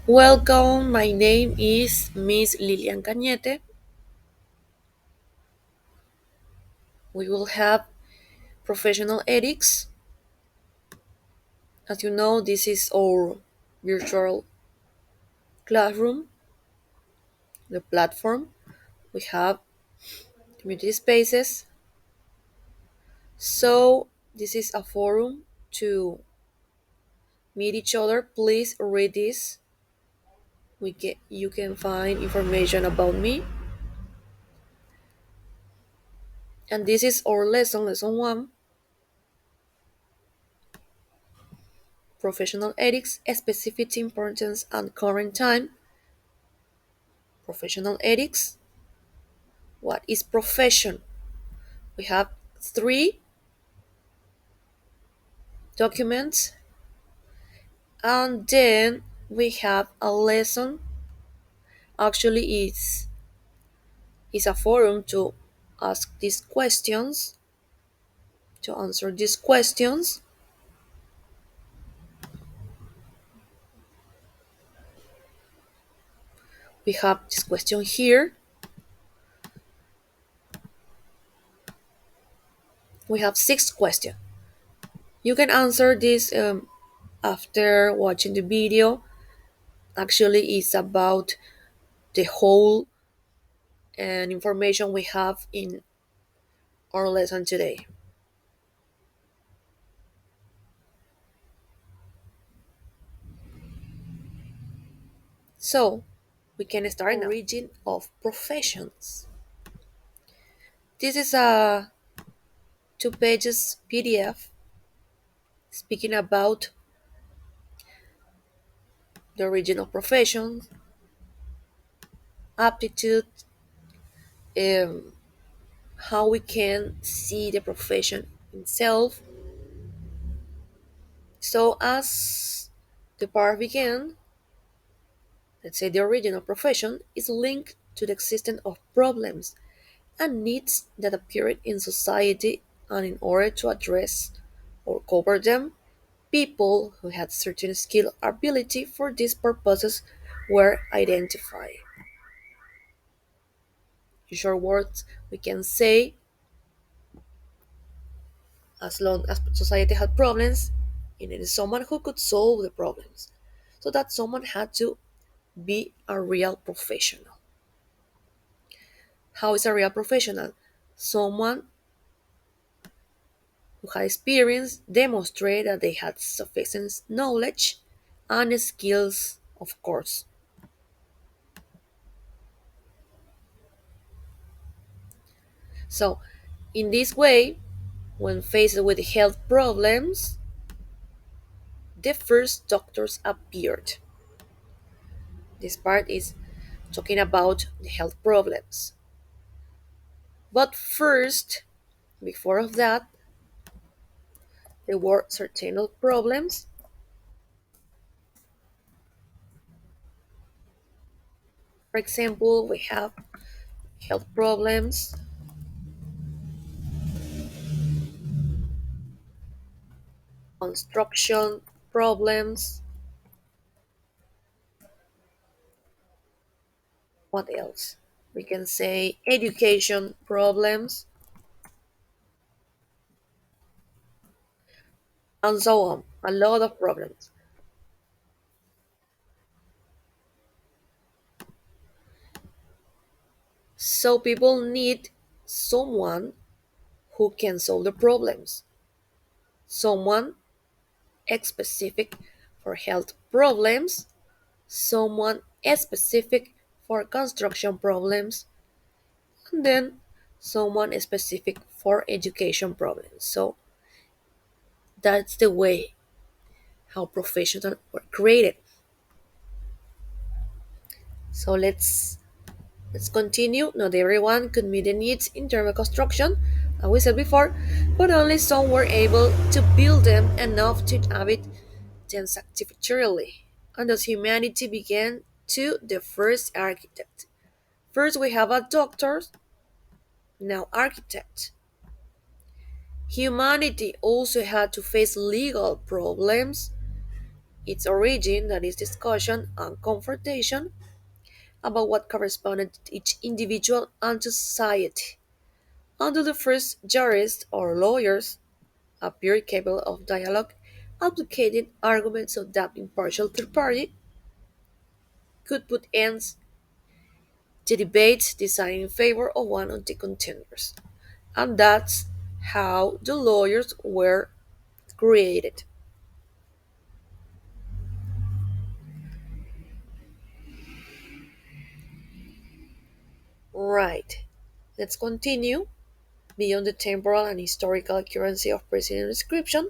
Welcome, my name is Miss Lilian Cañete. We will have professional ethics. As you know, this is our virtual classroom, the platform. We have community spaces. So, this is a forum to meet each other. Please read this. You can find information about me. And this is our lesson 1, professional ethics, specificity, importance, and current time. Professional ethics. What is profession? We have 3 documents, and then we have a lesson. Actually, it's a forum to ask these questions, to answer these questions. We have this question here. We have 6 questions. You can answer this after watching the video. Actually, it's about the whole and information we have in our lesson today. So, we can start now. Origin of professions. This is a 2 pages PDF speaking about the origin of professions, aptitude, um, how we can see the profession itself. So, as the part began, let's say the origin of profession is linked to the existence of problems and needs that appeared in society, and in order to address or cover them, people who had certain skill or ability for these purposes were identified. In short words, we can say as long as society had problems, it needed someone who could solve the problems. So that someone had to be a real professional. How is a real professional? Someone who had experience demonstrate that they had sufficient knowledge and skills, of course. So, in this way, when faced with health problems, the first doctors appeared. This part is talking about the health problems. But first, before of that, there were certain problems. For example, we have health problems, construction problems, what else? We can say education problems, and so on. A lot of problems. So people need someone who can solve the problems, someone specific for health problems, someone specific for construction problems, and then someone specific for education problems. So that's the way how professionals were created. So let's continue. Not everyone could meet the needs in terms of construction, as we said before, but only some were able to build them enough to inhabit them satisfactorily. And thus humanity began to the first architect. First we have a doctor, now architect. Humanity also had to face legal problems Its origin, that is discussion and confrontation about what corresponded to each individual and to society. Until the first jurists or lawyers appeared capable of dialogue, advocating arguments so that impartial third party could put ends to debates deciding in favor of one of the contenders. And that's how the lawyers were created. Right. Let's continue. Beyond the temporal and historical accuracy of preceding description,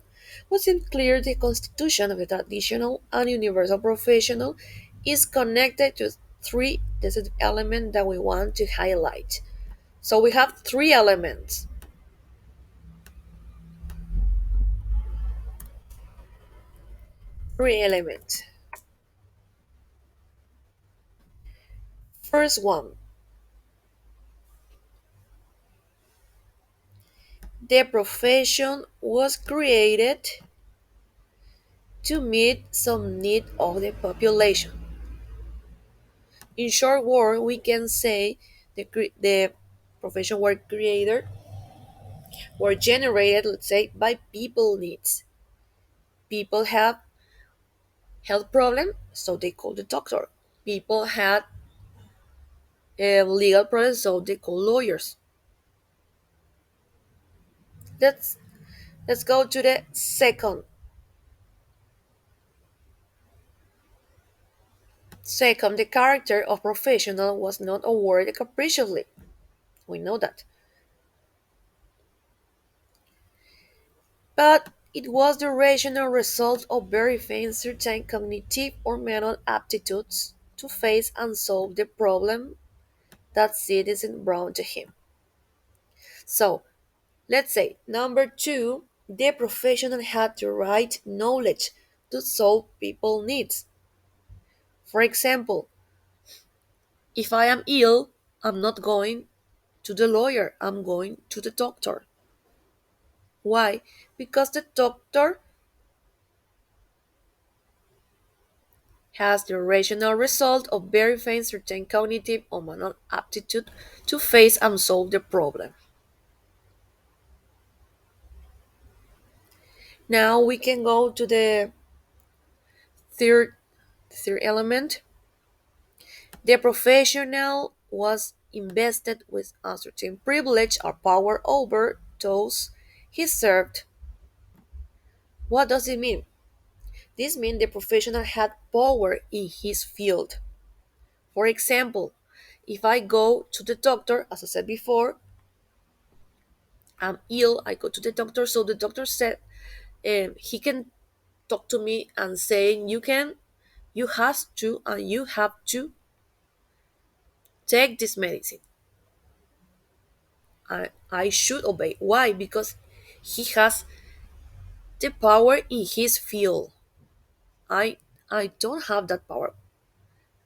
was it clear the constitution of the traditional and universal professional is connected to three decisive elements that we want to highlight. So we have three elements. Three elements. First one, the profession was created to meet some need of the population. In short word, we can say the profession were created, were generated, let's say, by people needs. People have health problem, so they call the doctor. People had legal problems, so they call lawyers. Let's let's go to the second. Second, the character of professional was not awarded capriciously. We know that. But it was the rational result of verifying certain cognitive or mental aptitudes to face and solve the problem that citizen brought to him. So, let's say number two, the professional had the right knowledge to solve people needs. For example, if I am ill, I'm not going to the lawyer, I'm going to the doctor. Why? Because the doctor has the rational result of verifying certain cognitive or mental aptitude to face and solve the problem. Now we can go to the third third element. The professional was invested with a certain privilege or power over those he served. What does it mean? This means the professional had power in his field. For example, if I go to the doctor, as I said before, I'm ill, I go to the doctor, so the doctor said he can talk to me and saying you have to and you have to take this medicine. I should obey. Why? Because he has the power in his field. I don't have that power.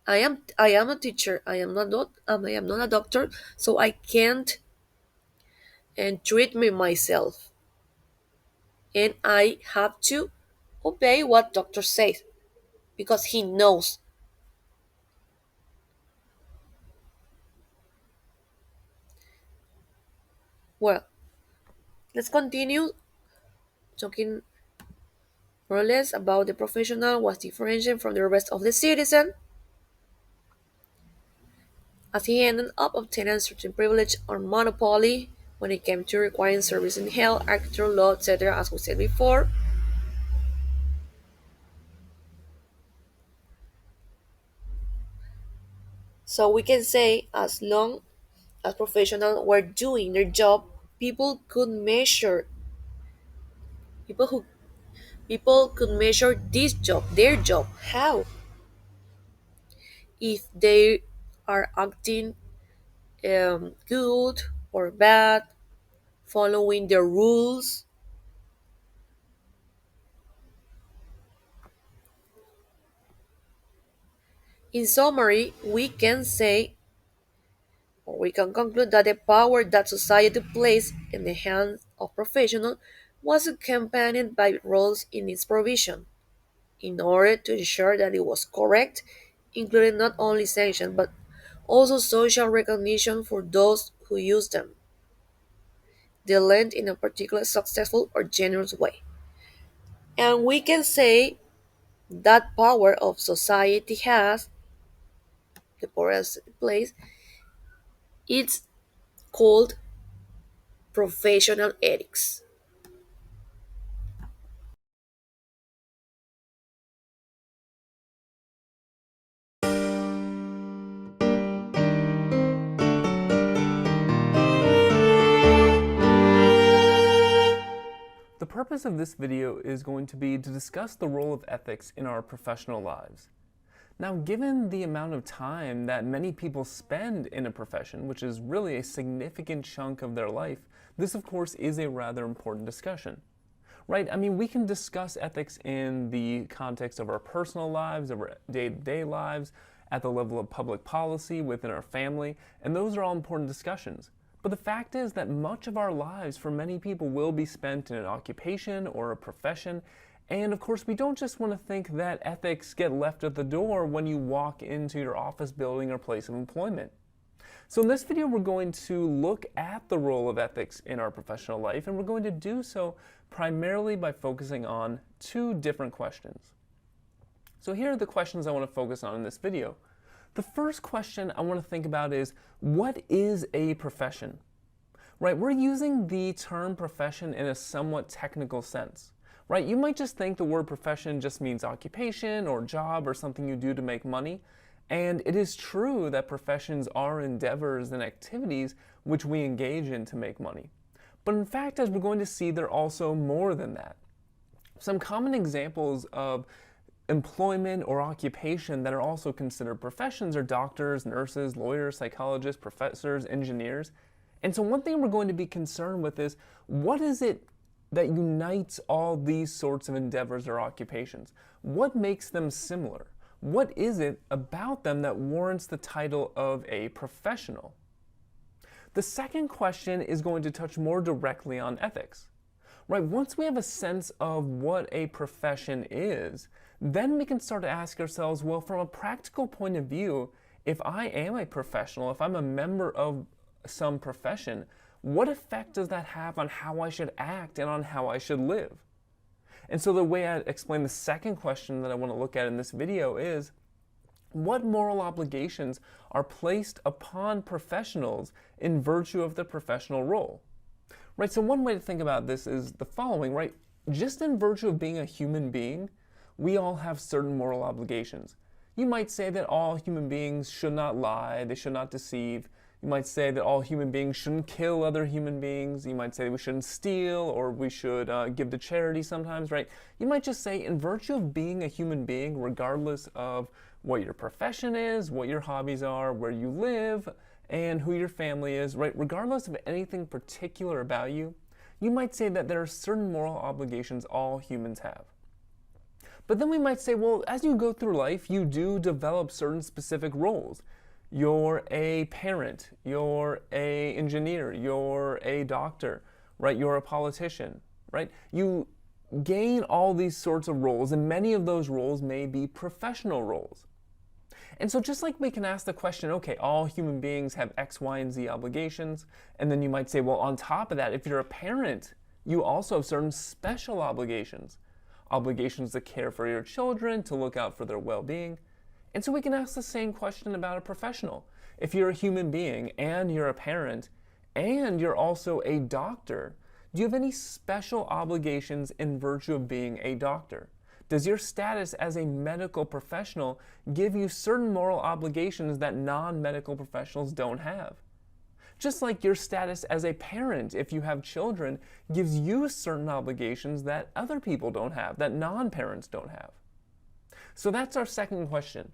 I am a teacher. I am not a doctor, so I can't and treat me myself. And I have to obey what doctor says because he knows. Well, let's continue talking more or less about the professional was differentiated from the rest of the citizen as he ended up obtaining certain privilege or monopoly when it came to requiring service in health, architecture, law, etc. As we said before. So we can say as long as professionals were doing their job, people could measure people who people could measure this job, their job. How? If they are acting good or bad, following the rules. In summary, we can say or we can conclude that the power that society placed in the hands of professionals was accompanied by roles in its provision. in order to ensure that it was correct, including not only sanction but also social recognition for those who use them. They lend in a particularly successful or generous way. And we can say that power of society has, the power as it plays, it's called professional ethics. The purpose of this video is going to be to discuss the role of ethics in our professional lives. Now, given the amount of time that many people spend in a profession, which is really a significant chunk of their life, this of course is a rather important discussion. Right? I mean, we can discuss ethics in the context of our personal lives, of our day-to-day lives, at the level of public policy, within our family, and those are all important discussions. But the fact is that much of our lives for many people will be spent in an occupation or a profession. And of course, we don't just want to think that ethics get left at the door when you walk into your office building or place of employment. So in this video, we're going to look at the role of ethics in our professional life, and we're going to do so primarily by focusing on two different questions. So here are the questions I want to focus on in this video. The first question I want to think about is, what is a profession? Right, we're using the term profession in a somewhat technical sense. Right, you might just think the word profession just means occupation or job or something you do to make money. And it is true that professions are endeavors and activities which we engage in to make money. But in fact, as we're going to see, they're also more than that. Some common examples of employment or occupation that are also considered professions are doctors, nurses, lawyers, psychologists, professors, engineers. And so one thing we're going to be concerned with is, what is it that unites all these sorts of endeavors or occupations? What makes them similar? What is it about them that warrants the title of a professional? The second question is going to touch more directly on ethics. Right, once we have a sense of what a profession is, then we can start to ask ourselves, well, from a practical point of view, if I am a professional, if I'm a member of some profession, what effect does that have on how I should act and on how I should live? And so the way I explain the second question that I want to look at in this video is, what moral obligations are placed upon professionals in virtue of their professional role? Right, so one way to think about this is the following, right? Just in virtue of being a human being, we all have certain moral obligations. You might say that all human beings should not lie, they should not deceive. You might say that all human beings shouldn't kill other human beings. You might say we shouldn't steal, or we should give to charity sometimes, right? You might just say, in virtue of being a human being, regardless of what your profession is, what your hobbies are, where you live, and who your family is, right? Regardless of anything particular about you, you might say that there are certain moral obligations all humans have. But then we might say, well, as you go through life, you do develop certain specific roles. You're a parent, you're an engineer, you're a doctor, right? You're a politician, right? You gain all these sorts of roles, and many of those roles may be professional roles. And so just like we can ask the question, okay, all human beings have X, Y, and Z obligations, and then you might say, well, on top of that, if you're a parent, you also have certain special obligations. Obligations to care for your children, to look out for their well-being. And so we can ask the same question about a professional. If you're a human being, and you're a parent, and you're also a doctor, do you have any special obligations in virtue of being a doctor? Does your status as a medical professional give you certain moral obligations that non-medical professionals don't have? Just like your status as a parent, if you have children, gives you certain obligations that other people don't have, that non-parents don't have. So that's our second question.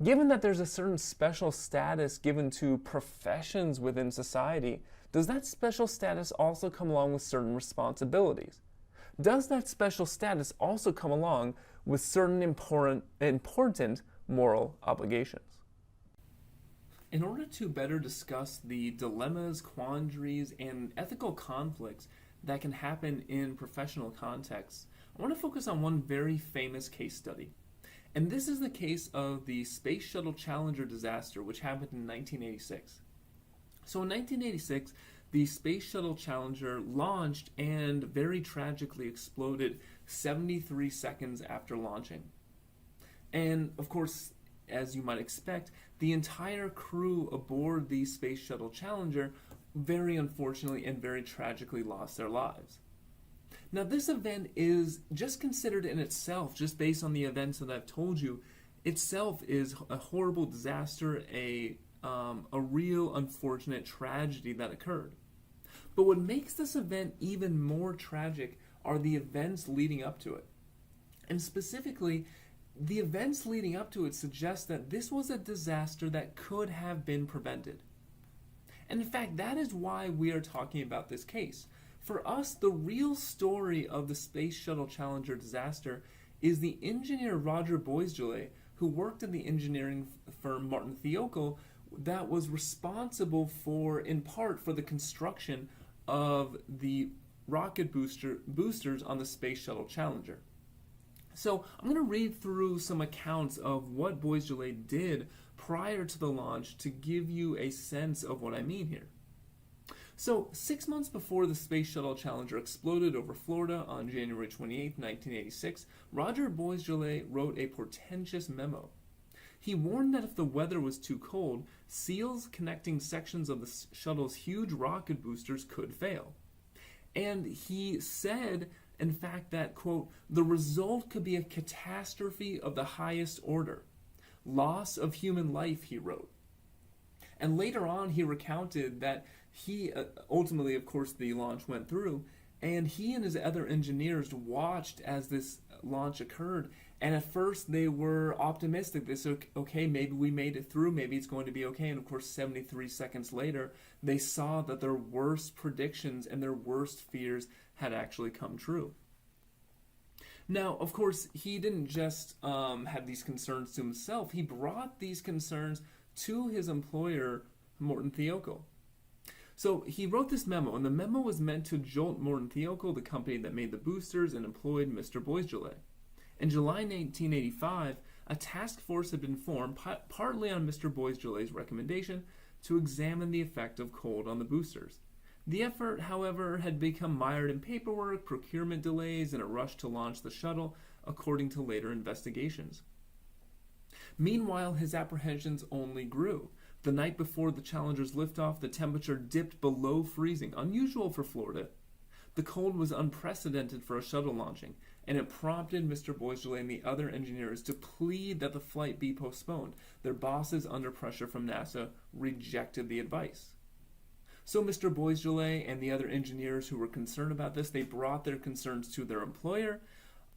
Given that there's a certain special status given to professions within society, does that special status also come along with certain responsibilities? Does that special status also come along with certain important moral obligations? In order to better discuss the dilemmas, quandaries, and ethical conflicts that can happen in professional contexts, I want to focus on one very famous case study. And this is the case of the Space Shuttle Challenger disaster, which happened in 1986. So in 1986, the Space Shuttle Challenger launched and very tragically exploded 73 seconds after launching. And of course, as you might expect, the entire crew aboard the Space Shuttle Challenger very unfortunately and very tragically lost their lives. Now, this event is just considered in itself, just based on the events that I've told you, itself is a horrible disaster, a real unfortunate tragedy that occurred. But what makes this event even more tragic are the events leading up to it. And specifically, the events leading up to it suggest that this was a disaster that could have been prevented. And in fact, that is why we are talking about this case. For us, the real story of the Space Shuttle Challenger disaster is the engineer Roger Boisjoly, who worked in the engineering firm Martin Thiokol, that was responsible for, in part, for the construction of the rocket boosters on the Space Shuttle Challenger. So I'm going to read through some accounts of what Boisjoly did prior to the launch to give you a sense of what I mean here. So 6 months before the Space Shuttle Challenger exploded over Florida on January 28, 1986, Roger Boisjoly wrote a portentous memo. He warned that if the weather was too cold, seals connecting sections of the shuttle's huge rocket boosters could fail. And he said, in fact, that, quote, the result could be a catastrophe of the highest order. Loss of human life, he wrote. And later on, he recounted that he, ultimately, of course, the launch went through, and he and his other engineers watched as this launch occurred. And at first, they were optimistic. They said, okay, maybe we made it through, maybe it's going to be okay. And of course, 73 seconds later, they saw that their worst predictions and their worst fears had actually come true. Now, of course, he didn't just have these concerns to himself. He brought these concerns to his employer, Morton Thiokol. So he wrote this memo, and the memo was meant to jolt Morton Thiokol, the company that made the boosters and employed Mr. Boisjoly. In July 1985, a task force had been formed, partly on Mr. Boisjoly's recommendation, to examine the effect of cold on the boosters. The effort, however, had become mired in paperwork, procurement delays, and a rush to launch the shuttle, according to later investigations. Meanwhile, his apprehensions only grew. The night before the Challenger's liftoff, the temperature dipped below freezing, unusual for Florida. The cold was unprecedented for a shuttle launching, and it prompted Mr. Boisjoly and the other engineers to plead that the flight be postponed. Their bosses, under pressure from NASA, rejected the advice. So Mr. Boisjoly and the other engineers who were concerned about this, they brought their concerns to their employer,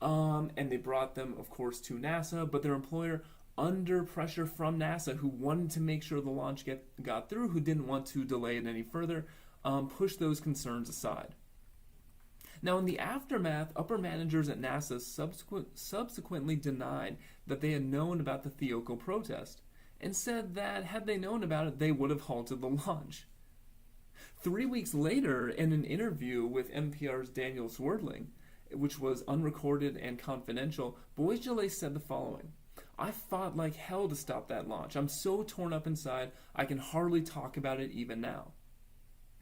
and they brought them, of course, to NASA, but their employer, under pressure from NASA, who wanted to make sure the launch got through, who didn't want to delay it any further, pushed those concerns aside. Now, in the aftermath, upper managers at NASA subsequently denied that they had known about the Thiokol protest, and said that had they known about it, they would have halted the launch. 3 weeks later, in an interview with NPR's Daniel Swerdling, which was unrecorded and confidential, Boisjoly said the following: I fought like hell to stop that launch. I'm so torn up inside, I can hardly talk about it even now.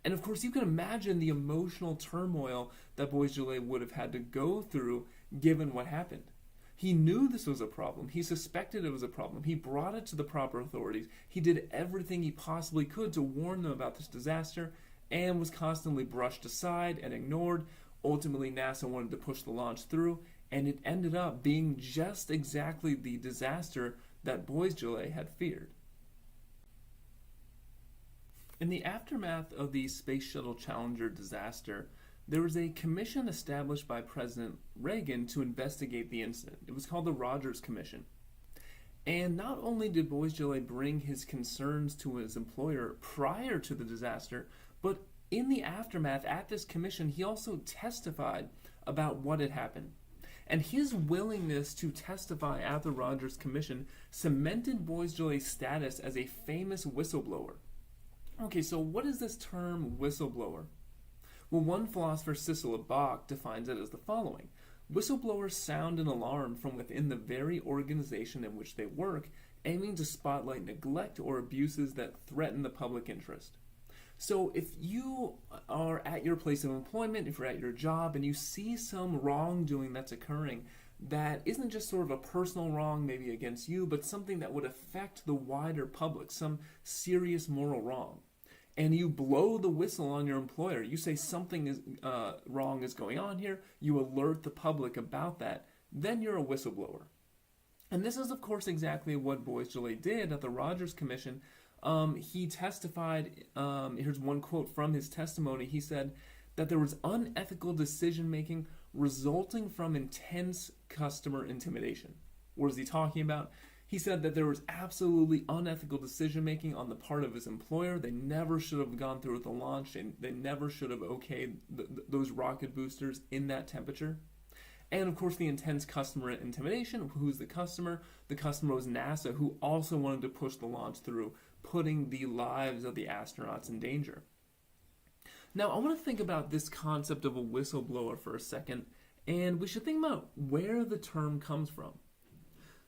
And of course, you can imagine the emotional turmoil that Boisjoly would have had to go through given what happened. He knew this was a problem. He suspected it was a problem. He brought it to the proper authorities. He did everything he possibly could to warn them about this disaster, and was constantly brushed aside and ignored. Ultimately, NASA wanted to push the launch through, and it ended up being just exactly the disaster that Boisjoly had feared. In the aftermath of the Space Shuttle Challenger disaster, there was a commission established by President Reagan to investigate the incident. It was called the Rogers Commission. And not only did Boisjoly bring his concerns to his employer prior to the disaster, but in the aftermath at this commission, he also testified about what had happened. And his willingness to testify at the Rogers Commission cemented Boisjoly's status as a famous whistleblower. Okay, so what is this term whistleblower? Well, one philosopher, Cecil Bach, defines it as the following. Whistleblowers sound an alarm from within the very organization in which they work, aiming to spotlight neglect or abuses that threaten the public interest. So if you are at your place of employment, if you're at your job, and you see some wrongdoing that's occurring that isn't just sort of a personal wrong, maybe against you, but something that would affect the wider public, some serious moral wrong, and you blow the whistle on your employer, you say something is wrong is going on here, you alert the public about that, then you're a whistleblower. And this is, of course, exactly what Bois Gillet did at the Rogers Commission. He testified, here's one quote from his testimony. He said that there was unethical decision making resulting from intense customer intimidation. What is he talking about? He said that there was absolutely unethical decision making on the part of his employer. They never should have gone through with the launch, and they never should have okayed those rocket boosters in that temperature. And of course, the intense customer intimidation. Who's the customer? The customer was NASA, who also wanted to push the launch through, putting the lives of the astronauts in danger. Now, I want to think about this concept of a whistleblower for a second, and we should think about where the term comes from.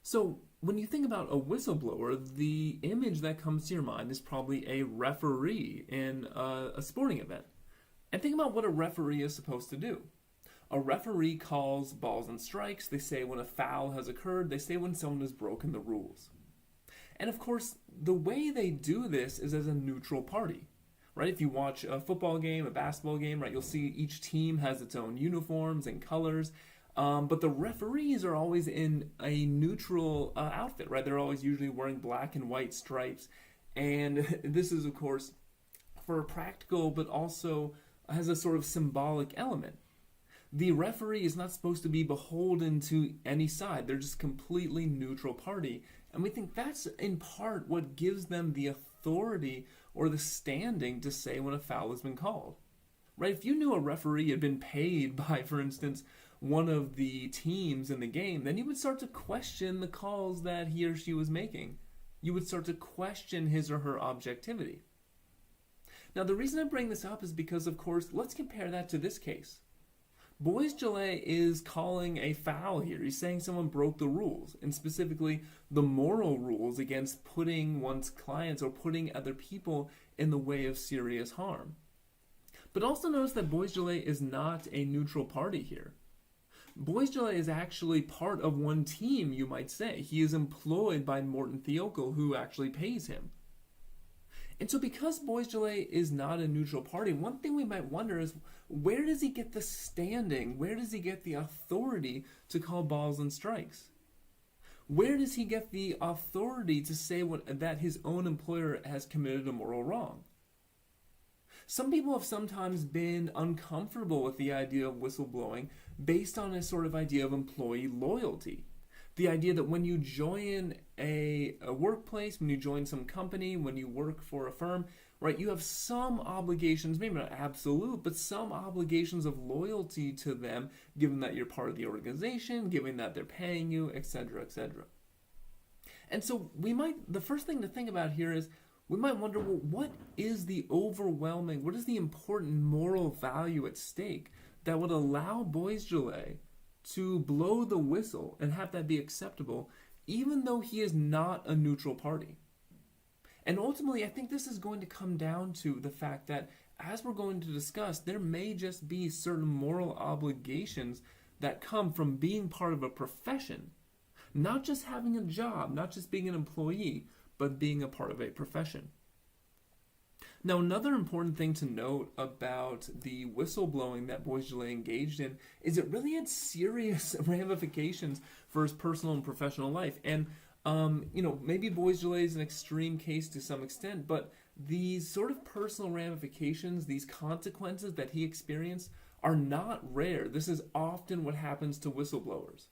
So, when you think about a whistleblower, the image that comes to your mind is probably a referee in a sporting event. And think about what a referee is supposed to do. A referee calls balls and strikes. They say when a foul has occurred. They say when someone has broken the rules. And of course, the way they do this is as a neutral party, right? If you watch a football game, a basketball game, right, you'll see each team has its own uniforms and colors. But the referees are always in a neutral outfit, right? They're always usually wearing black and white stripes. And this is, of course, for a practical, but also has a sort of symbolic element. The referee is not supposed to be beholden to any side. They're just completely neutral party. And we think that's in part what gives them the authority or the standing to say when a foul has been called. Right? If you knew a referee had been paid by, for instance, one of the teams in the game, then you would start to question the calls that he or she was making. You would start to question his or her objectivity. Now, the reason I bring this up is because, of course, let's compare that to this case. Bois Gillet is calling a foul here. He's saying someone broke the rules, and specifically the moral rules against putting one's clients or putting other people in the way of serious harm. But also notice that Bois Gillet is not a neutral party here. Bois Gillet is actually part of one team, you might say. He is employed by Morton Thiokol, who actually pays him. And so because Bois Gillet is not a neutral party, one thing we might wonder is, where does he get the standing? Where does he get the authority to call balls and strikes? Where does he get the authority to say that his own employer has committed a moral wrong? Some people have sometimes been uncomfortable with the idea of whistleblowing based on a sort of idea of employee loyalty. The idea that when you join a workplace, when you join some company, when you work for a firm, right, you have some obligations, maybe not absolute, but some obligations of loyalty to them, given that you're part of the organization, given that they're paying you, etc., etc. And so the first thing to think about here is, we might wonder, well, what is the important moral value at stake that would allow Bois Gillet to blow the whistle and have that be acceptable, even though he is not a neutral party? And ultimately, I think this is going to come down to the fact that, as we're going to discuss, there may just be certain moral obligations that come from being part of a profession, not just having a job, not just being an employee, but being a part of a profession. Now, another important thing to note about the whistleblowing that Bois Gillet engaged in is it really had serious ramifications for his personal and professional life. And, maybe Bois Gillet is an extreme case to some extent, but these sort of personal ramifications, these consequences that he experienced are not rare. This is often what happens to whistleblowers.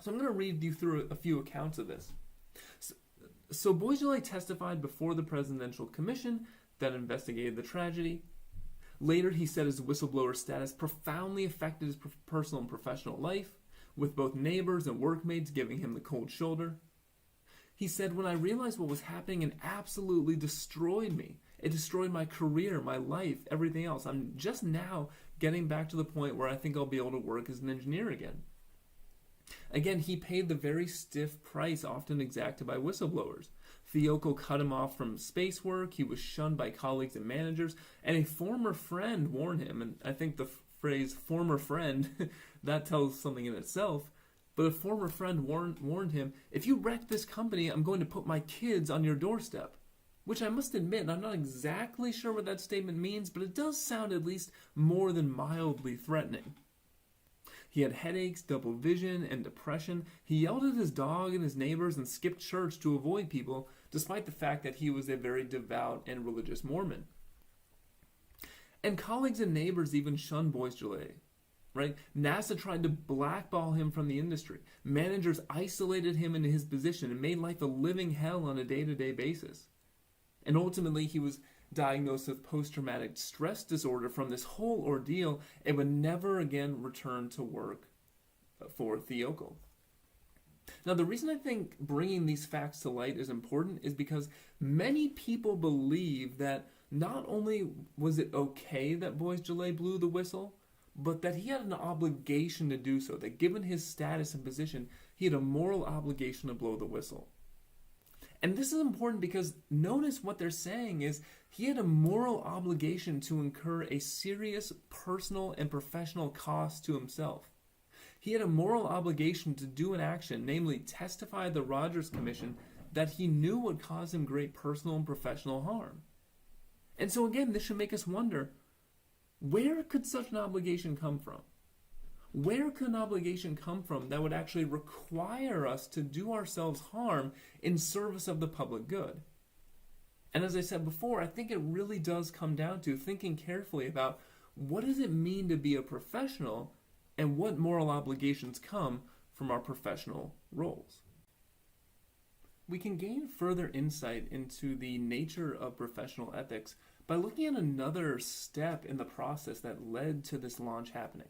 So I'm going to read you through a few accounts of this. So Bois Gillet testified before the Presidential Commission that investigated the tragedy. Later, he said his whistleblower status profoundly affected his personal and professional life, with both neighbors and workmates giving him the cold shoulder. He said, when I realized what was happening, it absolutely destroyed me. It destroyed my career, my life, everything else. I'm just now getting back to the point where I think I'll be able to work as an engineer again. Again, he paid the very stiff price often exacted by whistleblowers. Thiokol cut him off from space work, he was shunned by colleagues and managers, and a former friend warned him, and I think the phrase former friend, that tells something in itself, but a former friend warned him, if you wreck this company, I'm going to put my kids on your doorstep. Which I must admit, I'm not exactly sure what that statement means, but it does sound at least more than mildly threatening. He had headaches, double vision, and depression. He yelled at his dog and his neighbors and skipped church to avoid people, despite the fact that he was a very devout and religious Mormon. And colleagues and neighbors even shunned Boisjoly. Right? NASA tried to blackball him from the industry. Managers isolated him in his position and made life a living hell on a day-to-day basis. And ultimately, he was diagnosed with post-traumatic stress disorder from this whole ordeal and would never again return to work for Thiokol. Now, the reason I think bringing these facts to light is important is because many people believe that not only was it okay that Boisjoly blew the whistle, but that he had an obligation to do so, that given his status and position, he had a moral obligation to blow the whistle. And this is important because notice what they're saying is he had a moral obligation to incur a serious personal and professional cost to himself. He had a moral obligation to do an action, namely testify at the Rogers Commission, that he knew would cause him great personal and professional harm. And so again, this should make us wonder, where could such an obligation come from? Where could an obligation come from that would actually require us to do ourselves harm in service of the public good? And as I said before, I think it really does come down to thinking carefully about what does it mean to be a professional and what moral obligations come from our professional roles. We can gain further insight into the nature of professional ethics by looking at another step in the process that led to this launch happening.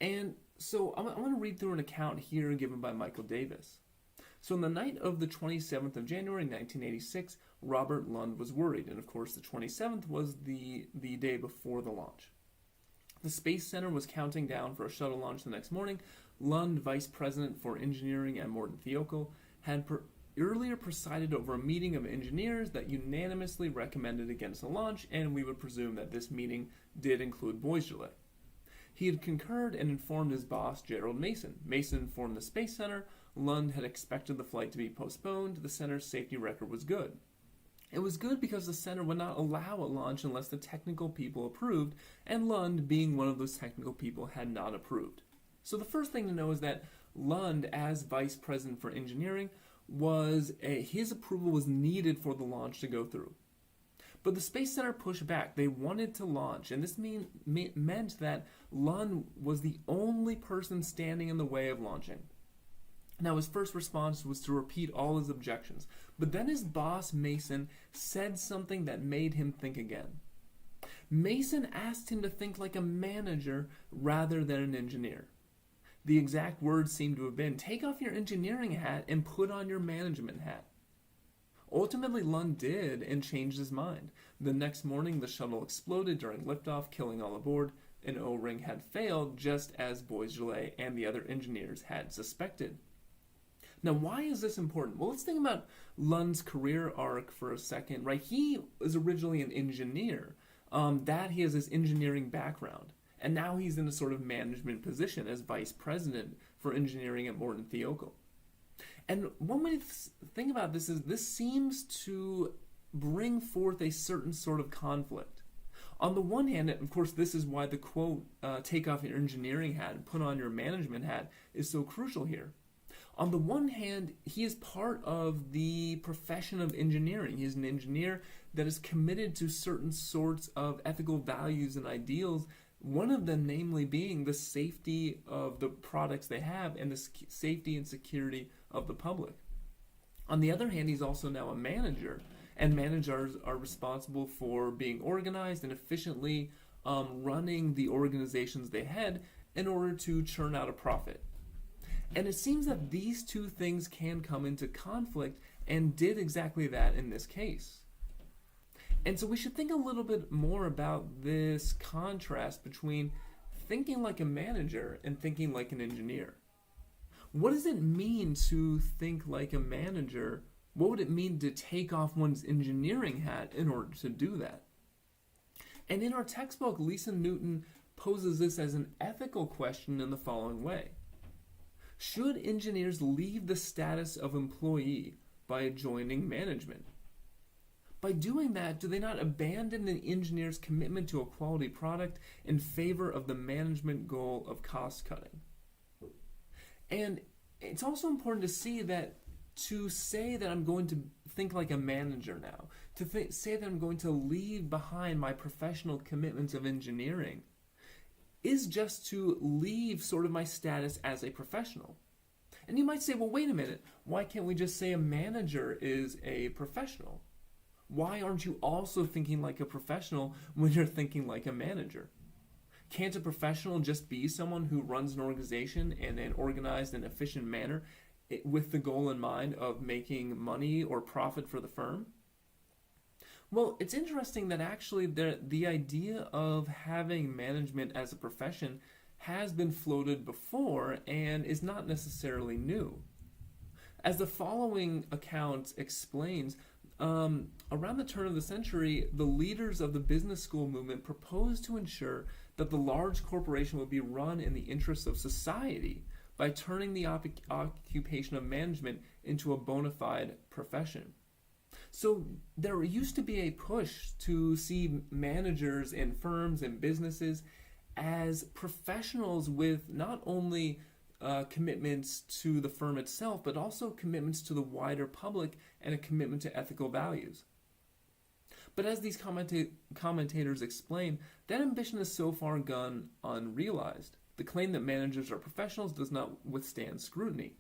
And so I'm going to read through an account here given by Michael Davis. So on the night of the 27th of January 1986, Robert Lund was worried. And of course, the 27th was the day before the launch. The Space Center was counting down for a shuttle launch the next morning. Lund, vice president for engineering at Morton Thiokol, had earlier presided over a meeting of engineers that unanimously recommended against the launch, and we would presume that this meeting did include Boisjoly. He had concurred and informed his boss, Gerald Mason. Mason informed the Space Center. Lund had expected the flight to be postponed. The center's safety record was good. It was good because the center would not allow a launch unless the technical people approved, and Lund, being one of those technical people, had not approved. So the first thing to know is that Lund, as vice president for engineering, his approval was needed for the launch to go through. But the Space Center pushed back. They wanted to launch, and this meant that Lund was the only person standing in the way of launching. Now, his first response was to repeat all his objections, but then his boss, Mason, said something that made him think again. Mason asked him to think like a manager rather than an engineer. The exact words seemed to have been, take off your engineering hat and put on your management hat. Ultimately, Lund did and changed his mind. The next morning, the shuttle exploded during liftoff, killing all aboard. An O-ring had failed, just as Boisjoly and the other engineers had suspected. Now, why is this important? Well, let's think about Lund's career arc for a second, right? He was originally an engineer. He has this engineering background. And now he's in a sort of management position as vice president for engineering at Morton Thiokol. And one way to think about this is this seems to bring forth a certain sort of conflict. On the one hand, of course, this is why the quote, take off your engineering hat and put on your management hat, is so crucial here. On the one hand, he is part of the profession of engineering. He is an engineer that is committed to certain sorts of ethical values and ideals, one of them namely being the safety of the products they have and the safety and security of the public. On the other hand, he's also now a manager, and managers are responsible for being organized and efficiently running the organizations they head in order to churn out a profit. And it seems that these two things can come into conflict and did exactly that in this case. And so we should think a little bit more about this contrast between thinking like a manager and thinking like an engineer. What does it mean to think like a manager? What would it mean to take off one's engineering hat in order to do that? And in our textbook, Lisa Newton poses this as an ethical question in the following way. Should engineers leave the status of employee by joining management? By doing that, do they not abandon the engineer's commitment to a quality product in favor of the management goal of cost cutting? And it's also important to see that to say that I'm going to think like a manager now, to say that I'm going to leave behind my professional commitments of engineering, is just to leave sort of my status as a professional. And you might say, well, wait a minute, why can't we just say a manager is a professional? Why aren't you also thinking like a professional when you're thinking like a manager? Can't a professional just be someone who runs an organization in an organized and efficient manner with the goal in mind of making money or profit for the firm? Well, it's interesting that actually the idea of having management as a profession has been floated before and is not necessarily new. As the following account explains, around the turn of the century, the leaders of the business school movement proposed to ensure that the large corporation would be run in the interests of society by turning the occupation of management into a bona fide profession. So there used to be a push to see managers in firms and businesses as professionals with not only commitments to the firm itself, but also commitments to the wider public and a commitment to ethical values. But as these commentators explain, that ambition has so far gone unrealized. The claim that managers are professionals does not withstand scrutiny.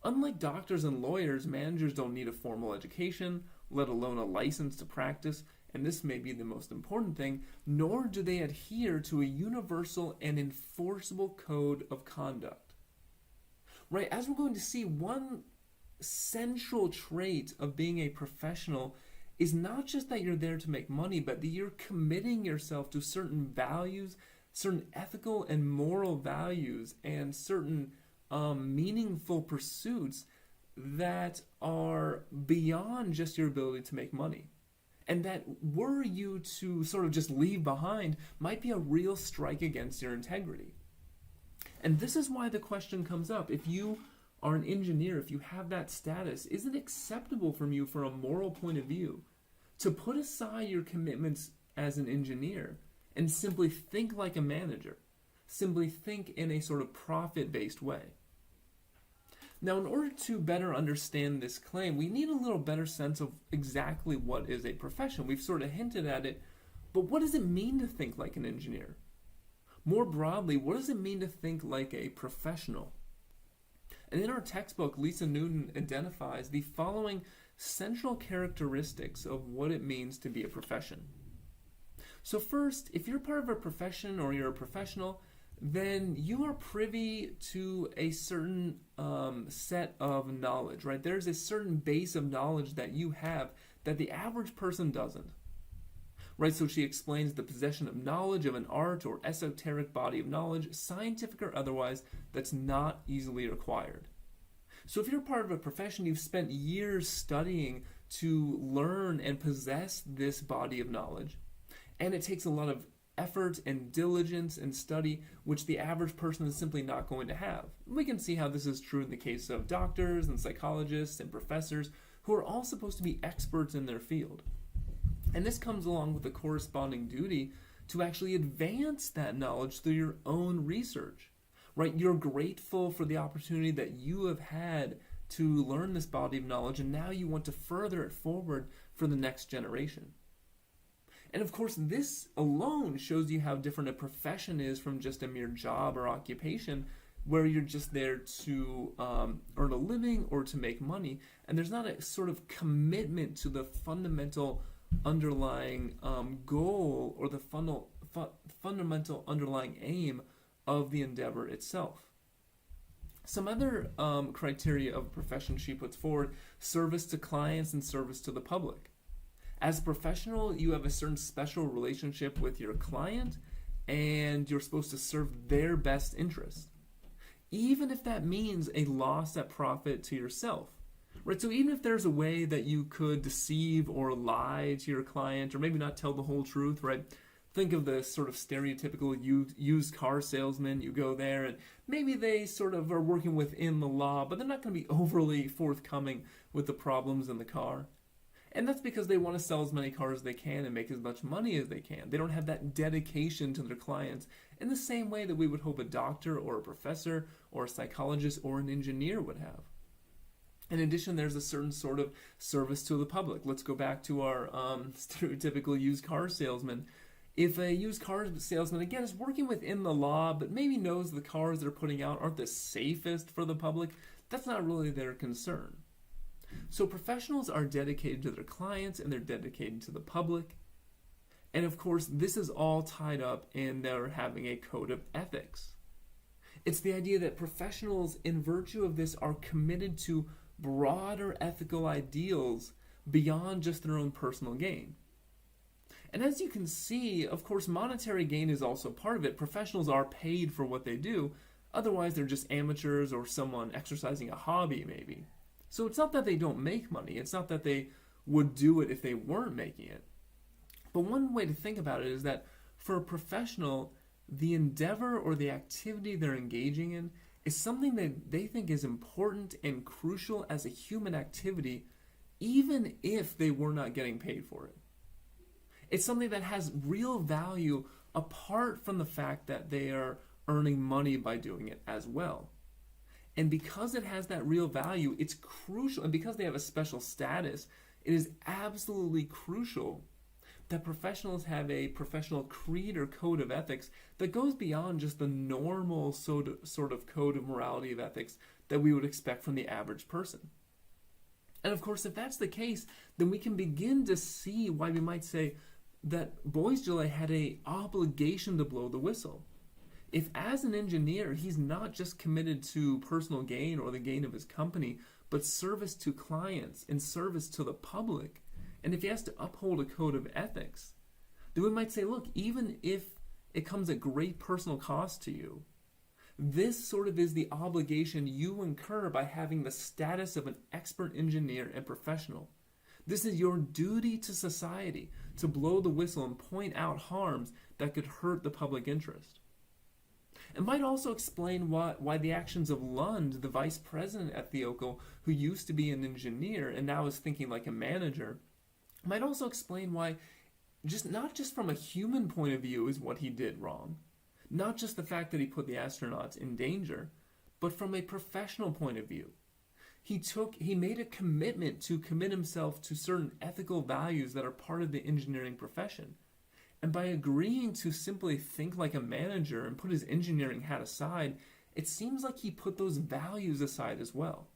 Unlike doctors and lawyers, managers don't need a formal education, let alone a license to practice, and this may be the most important thing, nor do they adhere to a universal and enforceable code of conduct. Right, as we're going to see, one central trait of being a professional is not just that you're there to make money, but that you're committing yourself to certain values, certain ethical and moral values, and certain meaningful pursuits that are beyond just your ability to make money. And that were you to sort of just leave behind might be a real strike against your integrity. And this is why the question comes up. If you are an engineer, if you have that status, is it acceptable from you from a moral point of view to put aside your commitments as an engineer and simply think like a manager, simply think in a sort of profit-based way? Now, in order to better understand this claim, we need a little better sense of exactly what is a profession. We've sort of hinted at it, but what does it mean to think like an engineer? More broadly, what does it mean to think like a professional? And in our textbook, Lisa Newton identifies the following central characteristics of what it means to be a profession. So first, if you're part of a profession or you're a professional, then you are privy to a certain set of knowledge, right? There's a certain base of knowledge that you have that the average person doesn't. Right, so she explains the possession of knowledge of an art or esoteric body of knowledge, scientific or otherwise, that's not easily acquired. So if you're part of a profession, you've spent years studying to learn and possess this body of knowledge, and it takes a lot of effort and diligence and study, which the average person is simply not going to have. We can see how this is true in the case of doctors and psychologists and professors who are all supposed to be experts in their field. And this comes along with the corresponding duty to actually advance that knowledge through your own research, right? You're grateful for the opportunity that you have had to learn this body of knowledge, and now you want to further it forward for the next generation. And of course, this alone shows you how different a profession is from just a mere job or occupation where you're just there to earn a living or to make money, and there's not a sort of commitment to the fundamental underlying goal or the fundamental underlying aim of the endeavor itself. Some other criteria of a profession she puts forward: service to clients and service to the public. As a professional, you have a certain special relationship with your client, and you're supposed to serve their best interest, even if that means a loss at profit to yourself. Right, so even if there's a way that you could deceive or lie to your client, or maybe not tell the whole truth, right? Think of the sort of stereotypical used car salesman. You go there and maybe they sort of are working within the law, but they're not going to be overly forthcoming with the problems in the car. And that's because they want to sell as many cars as they can and make as much money as they can. They don't have that dedication to their clients in the same way that we would hope a doctor or a professor or a psychologist or an engineer would have. In addition, there's a certain sort of service to the public. Let's go back to our stereotypical used car salesman. If a used car salesman, again, is working within the law, but maybe knows the cars they're putting out aren't the safest for the public, that's not really their concern. So professionals are dedicated to their clients and they're dedicated to the public. And of course, this is all tied up in their having a code of ethics. It's the idea that professionals, in virtue of this, are committed to broader ethical ideals beyond just their own personal gain. And as you can see, of course, monetary gain is also part of it. Professionals are paid for what they do. Otherwise, they're just amateurs or someone exercising a hobby, maybe. So it's not that they don't make money. It's not that they would do it if they weren't making it. But one way to think about it is that for a professional, the endeavor or the activity they're engaging in is something that they think is important and crucial as a human activity, even if they were not getting paid for it. It's something that has real value apart from the fact that they are earning money by doing it as well. And because it has that real value, it's crucial, and because they have a special status, it is absolutely crucial that professionals have a professional creed or code of ethics that goes beyond just the normal sort of code of morality of ethics that we would expect from the average person. And of course, if that's the case, then we can begin to see why we might say that Boisjoly had an obligation to blow the whistle. If as an engineer, he's not just committed to personal gain or the gain of his company, but service to clients and service to the public, and if he has to uphold a code of ethics, then we might say, look, even if it comes at great personal cost to you, this sort of is the obligation you incur by having the status of an expert engineer and professional. This is your duty to society to blow the whistle and point out harms that could hurt the public interest. It might also explain why the actions of Lund, the vice president at Thiokol, who used to be an engineer and now is thinking like a manager, might also explain why, not just from a human point of view is what he did wrong. Not just the fact that he put the astronauts in danger, but from a professional point of view. He made a commitment to commit himself to certain ethical values that are part of the engineering profession. And by agreeing to simply think like a manager and put his engineering hat aside, it seems like he put those values aside as well.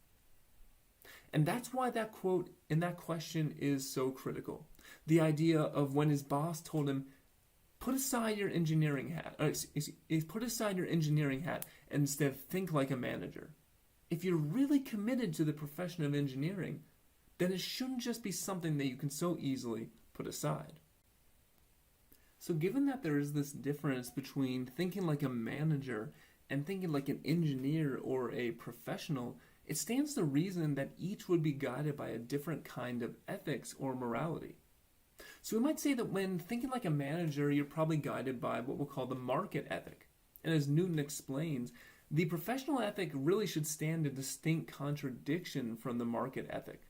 And that's why that quote in that question is so critical. The idea of when his boss told him, put aside your engineering hat, and instead think like a manager. If you're really committed to the profession of engineering, then it shouldn't just be something that you can so easily put aside. So given that there is this difference between thinking like a manager and thinking like an engineer or a professional, it stands to reason that each would be guided by a different kind of ethics or morality. So we might say that when thinking like a manager, you're probably guided by what we'll call the market ethic. And as Newton explains, the professional ethic really should stand in distinct contradiction from the market ethic.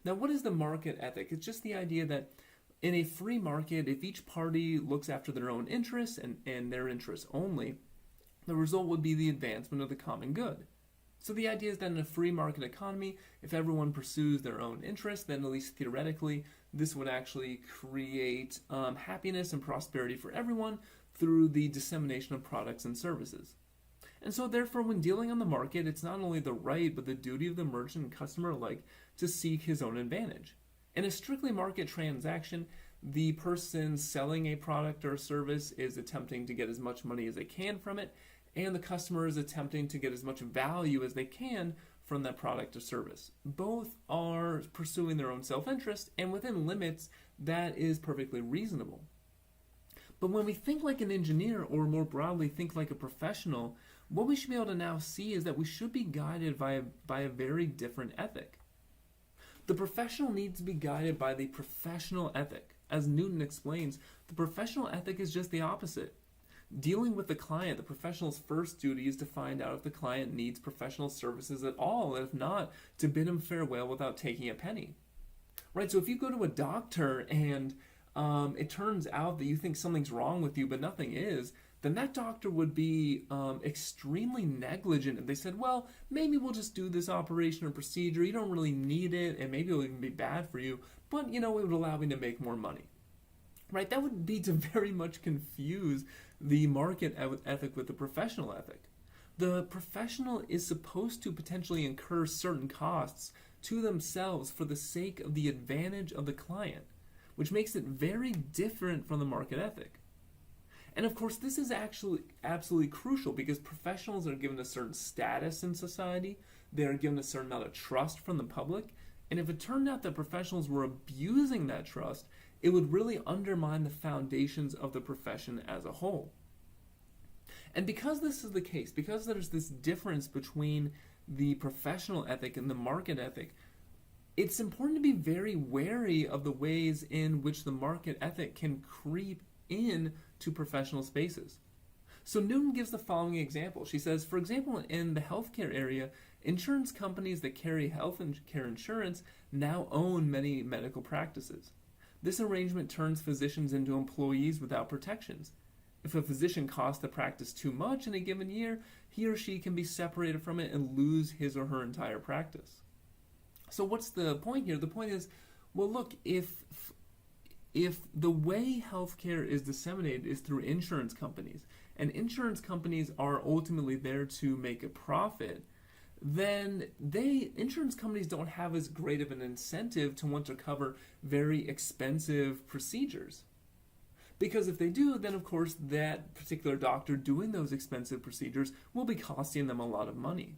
Now, what is the market ethic? It's just the idea that in a free market, if each party looks after their own interests and their interests only, the result would be the advancement of the common good. So the idea is that in a free market economy, if everyone pursues their own interests, then at least theoretically, this would actually create happiness and prosperity for everyone through the dissemination of products and services. And so therefore, when dealing on the market, it's not only the right, but the duty of the merchant and customer alike to seek his own advantage. In a strictly market transaction, the person selling a product or service is attempting to get as much money as they can from it, and the customer is attempting to get as much value as they can from that product or service. Both are pursuing their own self-interest, and within limits that is perfectly reasonable. But when we think like an engineer, or more broadly think like a professional, what we should be able to now see is that we should be guided by a very different ethic. The professional needs to be guided by the professional ethic. As Newton explains, the professional ethic is just the opposite. Dealing with the client, the professional's first duty is to find out if the client needs professional services at all, and if not, to bid him farewell without taking a penny. Right, so if you go to a doctor and it turns out that you think something's wrong with you but nothing is, then that doctor would be extremely negligent if they said, well, maybe we'll just do this operation or procedure, you don't really need it, and maybe it'll even be bad for you, but it would allow me to make more money. Right, that would be to very much confuse the market ethic with the professional ethic. The professional is supposed to potentially incur certain costs to themselves for the sake of the advantage of the client, which makes it very different from the market ethic. And of course, this is actually absolutely crucial because professionals are given a certain status in society, they are given a certain amount of trust from the public, and if it turned out that professionals were abusing that trust, it would really undermine the foundations of the profession as a whole. And because this is the case, because there's this difference between the professional ethic and the market ethic, it's important to be very wary of the ways in which the market ethic can creep in to professional spaces. So Newton gives the following example. She says, for example, in the healthcare area, insurance companies that carry health care insurance now own many medical practices. This arrangement turns physicians into employees without protections. If a physician costs the practice too much in a given year, he or she can be separated from it and lose his or her entire practice. So what's the point here? The point is, well, look, if the way healthcare is disseminated is through insurance companies, and insurance companies are ultimately there to make a profit, then insurance companies don't have as great of an incentive to want to cover very expensive procedures. Because if they do, then of course that particular doctor doing those expensive procedures will be costing them a lot of money.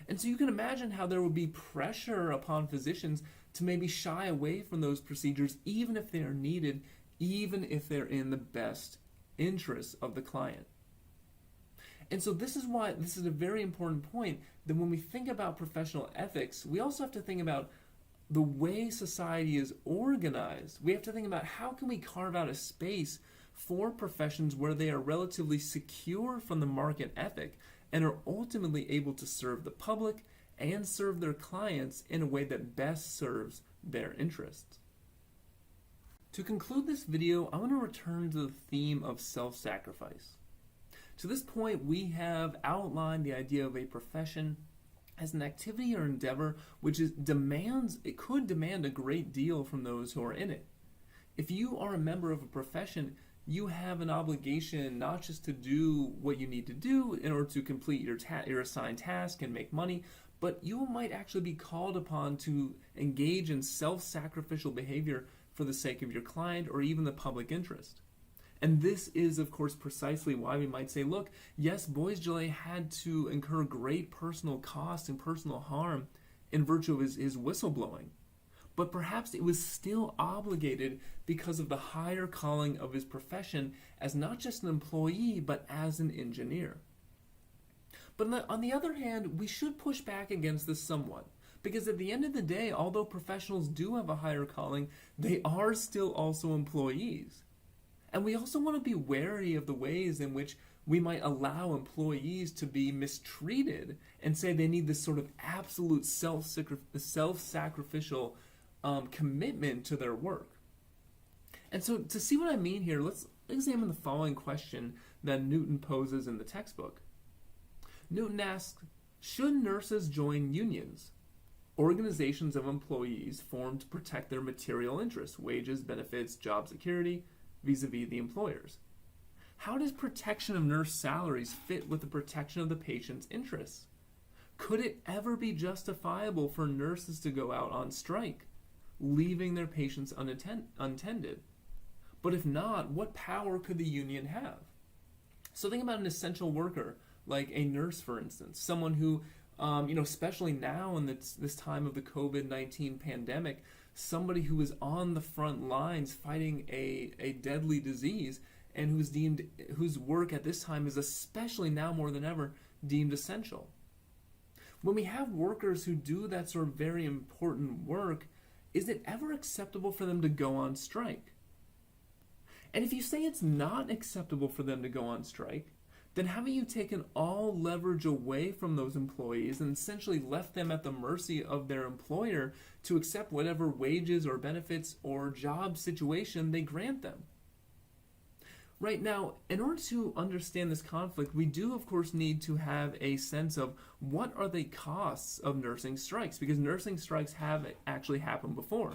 And so you can imagine how there would be pressure upon physicians to maybe shy away from those procedures, even if they are needed, even if they're in the best interests of the client. And so this is why this is a very important point, that when we think about professional ethics, we also have to think about the way society is organized. We have to think about how can we carve out a space for professions where they are relatively secure from the market ethic and are ultimately able to serve the public and serve their clients in a way that best serves their interests. To conclude this video, I want to return to the theme of self-sacrifice. To this point, we have outlined the idea of a profession as an activity or endeavor which could demand a great deal from those who are in it. If you are a member of a profession, you have an obligation not just to do what you need to do in order to complete your assigned task and make money, but you might actually be called upon to engage in self-sacrificial behavior for the sake of your client or even the public interest. And this is, of course, precisely why we might say, look, yes, Boisjoly had to incur great personal cost and personal harm in virtue of his whistleblowing. But perhaps it was still obligated because of the higher calling of his profession as not just an employee, but as an engineer. But on the other hand, we should push back against this somewhat. Because at the end of the day, although professionals do have a higher calling, they are still also employees. And we also want to be wary of the ways in which we might allow employees to be mistreated and say they need this sort of absolute self-sacrificial commitment to their work. And so to see what I mean here, let's examine the following question that Newton poses in the textbook. Newton asks, should nurses join unions, organizations of employees formed to protect their material interests, wages, benefits, job security, vis-a-vis the employers? How does protection of nurse salaries fit with the protection of the patient's interests? Could it ever be justifiable for nurses to go out on strike, leaving their patients untended? But if not, what power could the union have? So think about an essential worker, like a nurse, for instance, someone who Especially now in this time of the COVID-19 pandemic, somebody who is on the front lines fighting a deadly disease and whose work at this time is especially now more than ever deemed essential. When we have workers who do that sort of very important work, is it ever acceptable for them to go on strike? And if you say it's not acceptable for them to go on strike, then haven't you taken all leverage away from those employees and essentially left them at the mercy of their employer to accept whatever wages or benefits or job situation they grant them? Right now, in order to understand this conflict, we do, of course, need to have a sense of what are the costs of nursing strikes, because nursing strikes have actually happened before.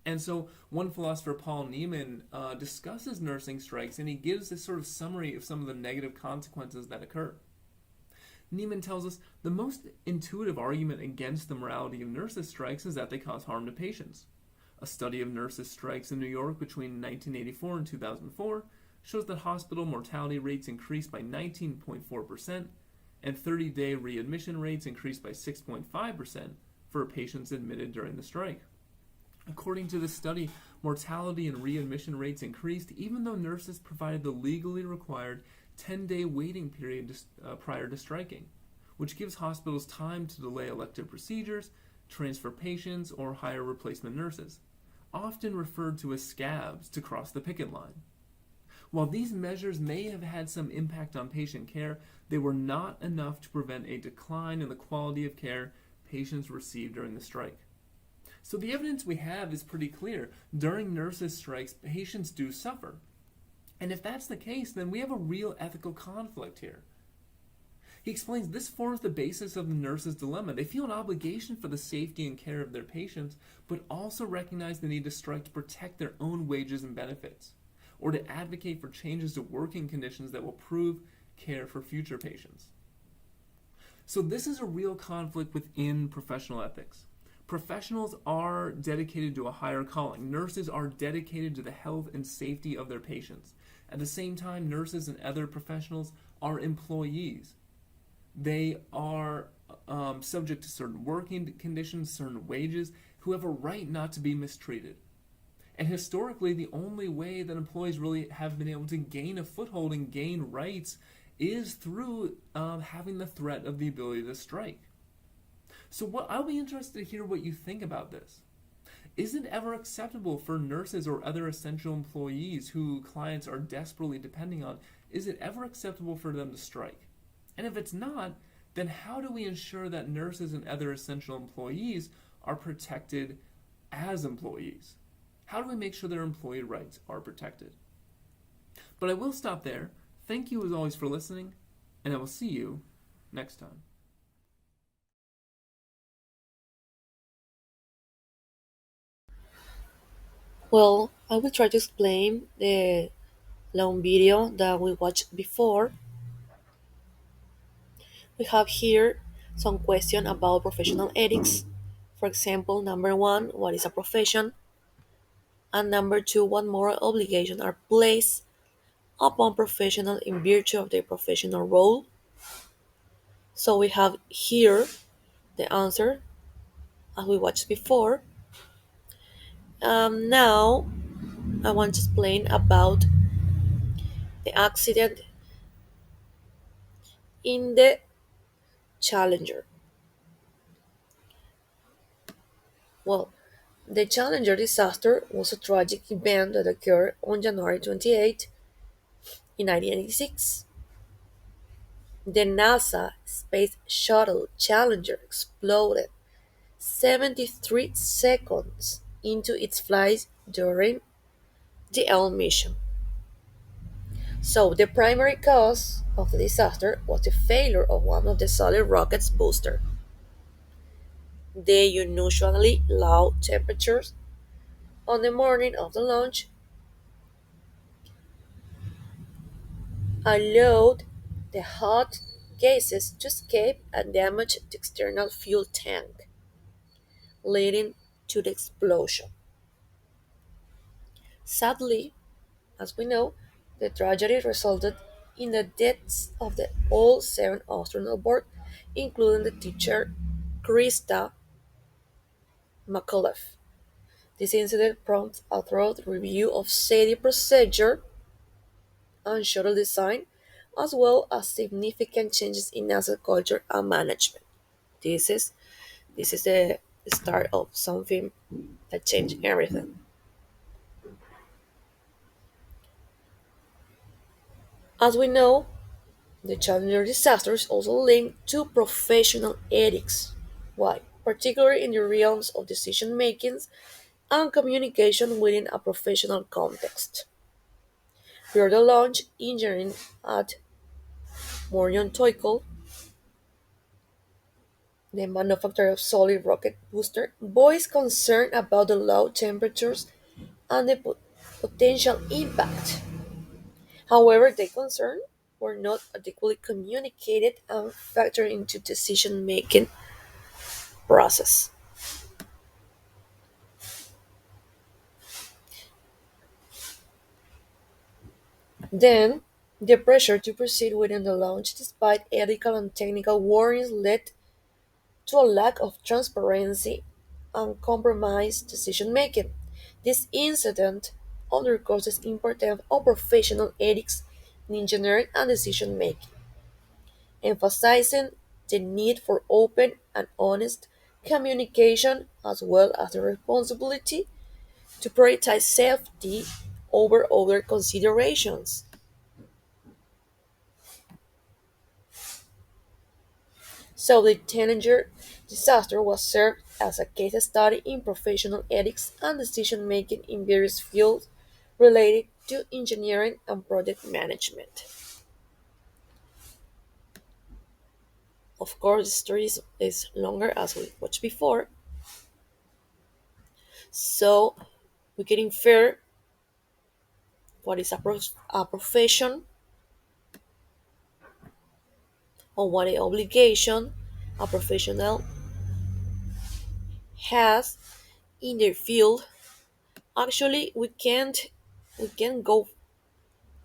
And so, one philosopher, Paul Neiman, discusses nursing strikes and he gives this sort of summary of some of the negative consequences that occur. Neiman tells us the most intuitive argument against the morality of nurses' strikes is that they cause harm to patients. A study of nurses' strikes in New York between 1984 and 2004 shows that hospital mortality rates increased by 19.4% and 30-day readmission rates increased by 6.5% for patients admitted during the strike. According to this study, mortality and readmission rates increased even though nurses provided the legally required 10-day waiting period prior to striking, which gives hospitals time to delay elective procedures, transfer patients, or hire replacement nurses, often referred to as scabs, to cross the picket line. While these measures may have had some impact on patient care, they were not enough to prevent a decline in the quality of care patients received during the strike. So the evidence we have is pretty clear. During nurses' strikes, patients do suffer. And if that's the case, then we have a real ethical conflict here. He explains this forms the basis of the nurse's dilemma. They feel an obligation for the safety and care of their patients, but also recognize the need to strike to protect their own wages and benefits, or to advocate for changes to working conditions that will improve care for future patients. So this is a real conflict within professional ethics. Professionals are dedicated to a higher calling. Nurses are dedicated to the health and safety of their patients. At the same time, nurses and other professionals are employees. They are subject to certain working conditions, certain wages, who have a right not to be mistreated. And historically, the only way that employees really have been able to gain a foothold and gain rights is through having the threat of the ability to strike. So I'll be interested to hear what you think about this. Is it ever acceptable for nurses or other essential employees who clients are desperately depending on, is it ever acceptable for them to strike? And if it's not, then how do we ensure that nurses and other essential employees are protected as employees? How do we make sure their employee rights are protected? But I will stop there. Thank you as always for listening, and I will see you next time. Well, I will try to explain the long video that we watched before. We have here some question about professional ethics. For example, number one, what is a profession? And number two, what moral obligations are placed upon professional in virtue of their professional role? So we have here the answer as we watched before. Now I want to explain about the accident in the Challenger. Well, the Challenger disaster was a tragic event that occurred on January 28 in 1986. The NASA Space Shuttle Challenger exploded 73 seconds into its flight during the L mission. So, the primary cause of the disaster was the failure of one of the solid rocket's boosters. The unusually low temperatures on the morning of the launch allowed the hot gases to escape and damage the external fuel tank, leading to the explosion. Sadly, as we know, the tragedy resulted in the deaths of all seven astronauts aboard, including the teacher Krista McAuliffe. This incident prompted a thorough review of safety procedure and shuttle design, as well as significant changes in NASA culture and management. This is this is the start of something that changed everything. As we know, the Challenger disaster is also linked to professional ethics. Why? Particularly in the realms of decision making and communication within a professional context. Prior to launch engineering at Moryon Toyko, the manufacturer of solid rocket booster, voiced concern about the low temperatures and the potential impact. However, their concerns were not adequately communicated and factored into decision-making process. Then, the pressure to proceed within the launch despite ethical and technical warnings led to a lack of transparency and compromised decision making. This incident underscores the importance of professional ethics in engineering and decision making, emphasizing the need for open and honest communication as well as the responsibility to prioritize safety over other considerations. So the Challenger disaster was served as a case study in professional ethics and decision making in various fields related to engineering and project management. Of course, the story is longer as we watched before, so we can infer what is a profession or what an obligation a professional has in their field. Actually, we can't go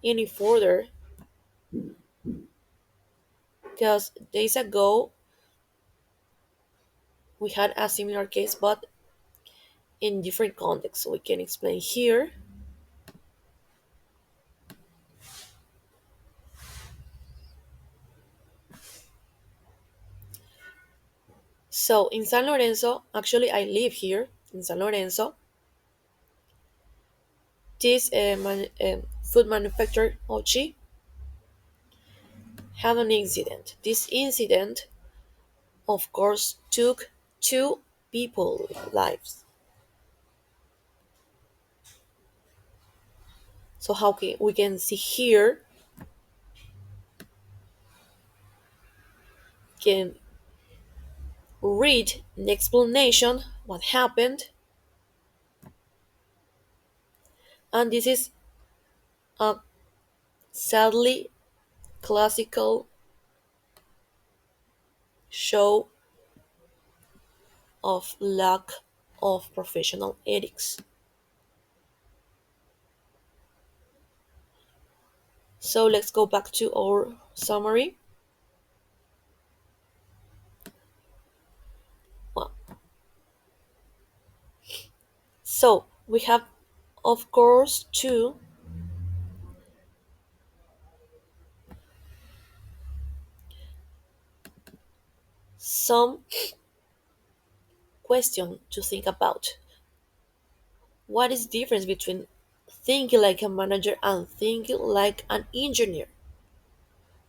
any further because days ago we had a similar case but in different contexts. So we can explain here. So in San Lorenzo, actually I live here in San Lorenzo. This food manufacturer Ochi had an incident. This incident, of course, took two people lives. So how can we can see here can read an explanation what happened, and this is a sadly classical show of lack of professional ethics. So let's go back to our summary. Well, so we have, of course, some question to think about. What is the difference between thinking like a manager and thinking like an engineer?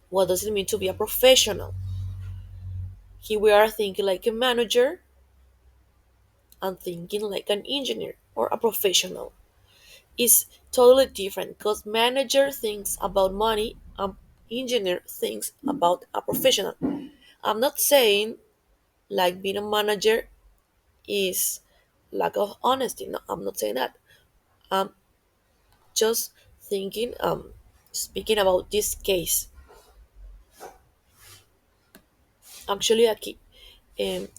What does it mean to be a professional? Here we are thinking like a manager and thinking like an engineer or a professional. Is totally different because manager thinks about money and engineer thinks about a professional. I'm not saying like being a manager is lack of honesty. No, I'm not saying that. I'm just thinking speaking about this case. Actually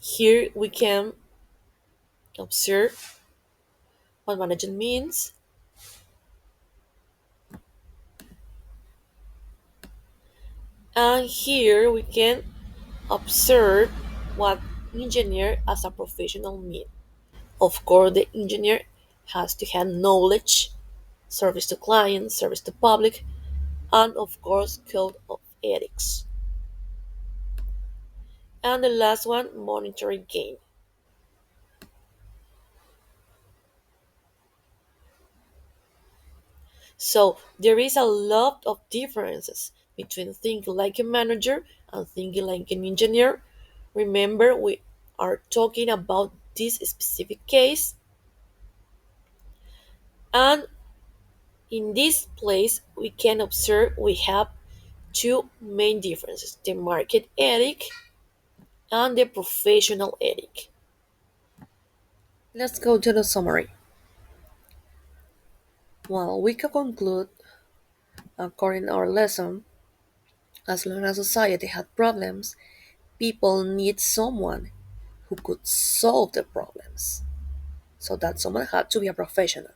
here we can observe what management means, and here we can observe what engineer as a professional mean. Of course, the engineer has to have knowledge, service to clients, service to public, and of course, code of ethics. And the last one, monetary gain. So there is a lot of differences between thinking like a manager and thinking like an engineer. Remember, we are talking about this specific case, and in this place we can observe we have two main differences: the market ethic and the professional ethic. Let's go to the summary. Well, we can conclude, according to our lesson, as long as society had problems, people need someone who could solve the problems. So that someone had to be a professional.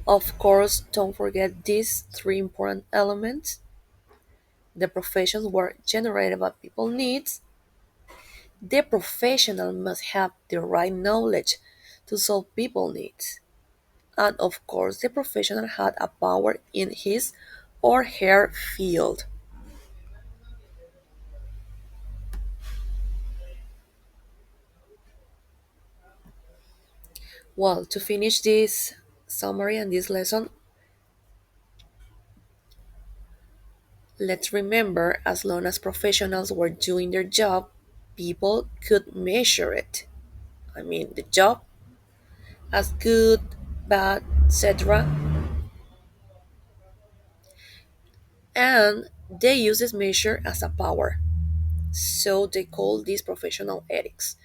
Of course, don't forget these three important elements. The professions were generated by people needs. The professional must have the right knowledge to solve people needs. And of course, the professional had a power in his or her field. Well, to finish this summary and this lesson, let's remember as long as professionals were doing their job, people could measure it. I mean, the job as good, bad, etc. And they use this measure as a power. So they call this professional ethics.